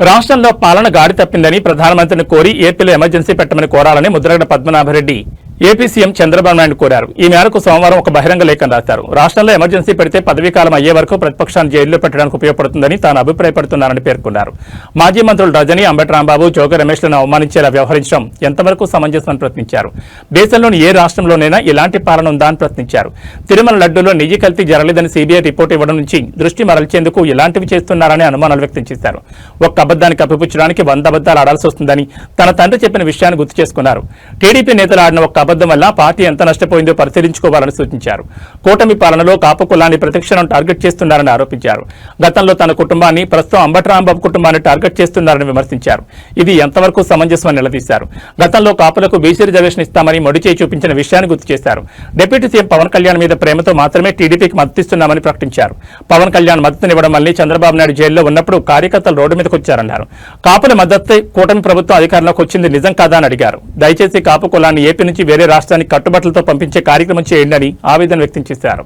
రాష్ట్రంలో పాలన గాడి తప్పిందని ప్రధానమంత్రిని కోరి ఏపీలో ఎమర్జెన్సీ పెట్టమని కోరాలని ముద్రగడ పద్మనాభరెడ్డి ఏపీ సీఎం చంద్రబాబు నాయుడు కోరారు. ఈ మేరకు సోమవారం ఒక బహిరంగ లేఖను రాశారు. రాష్ట్రంలో ఎమర్జెన్సీ పెడితే పదవీకాలం అయ్యే వరకు ప్రతిపక్షాన్ని జైల్లో పెట్టడానికి ఉపయోగపడుతుందని తాను అభిప్రాయపడుతున్నారని పేర్కొన్నారు. మాజీ మంత్రులు రజనీ, అంబటి రాంబాబు, జోగి రమేష్లను అవమానించేలా వ్యవహరించడం ఎంతవరకు సమంజసమని ప్రశ్నించారు. దేశంలోని ఏ రాష్ట్రంలోనైనా ఇలాంటి పాలన ఉందా అని ప్రశ్నించారు. తిరుమల లడ్డూలో నిజి కల్తీ జరగలేదని సీబీఐ రిపోర్టు ఇవ్వడం నుంచి దృష్టి మరల్చేందుకు ఇలాంటివి చేస్తున్నారని అనుమానాలు వ్యక్తం చేశారు. ఒక్క అబద్దాన్ని కప్పిపుచ్చడానికి 100 అబద్దాలు ఆడాల్సి వస్తుందని తన తండ్రి చెప్పిన విషయాన్ని గుర్తు చేసుకున్నారు. టీడీపీ నేతలు ఆడిన ఒక్క అబద్దం వల్ల పార్టీ ఎంత నష్టపోయిందో పరిశీలించుకోవాలని సూచించారు. కూటమి పాలనలో కాపు కులాన్ని ప్రతిక్షణం టార్గెట్ చేస్తున్నారని ఆరోపించారు. గతంలో తన కుటుంబాన్ని, ప్రస్తుతం అంబటి రాంబాబు కుటుంబాన్ని టార్గెట్ చేస్తున్నారని విమర్శించారు. ఇది ఎంతవరకు సమంజసమని నిలదీశారు. గతంలో కాపులకు బీసీ రిజర్వేషన్ ఇస్తామని మొడిచేయి చూపించిన విషయాన్ని గుర్తు చేశారు. డిప్యూటీ సీఎం పవన్ కళ్యాణ్ మీద ప్రేమతో మాత్రమే టీడీపీకి మద్దతిస్తున్నామని ప్రకటించారు. పవన్ కళ్యాణ్ మద్దతునివ్వడం వల్లే చంద్రబాబు నాయుడు జైల్లో ఉన్నప్పుడు కార్యకర్తలు రోడ్డు మీదకు వచ్చారన్నారు. కాపుల మద్దతు కూటమి ప్రభుత్వం అధికారంలోకి వచ్చింది నిజం కాదా అని అడిగారు. దయచేసి కాపు కులాన్ని ఏపీ నుంచి వేరే రాష్ట్రానికి కట్టుబట్టలతో పంపించే కార్యక్రమం చేయండి అని ఆవేదన వ్యక్తం చేశారు.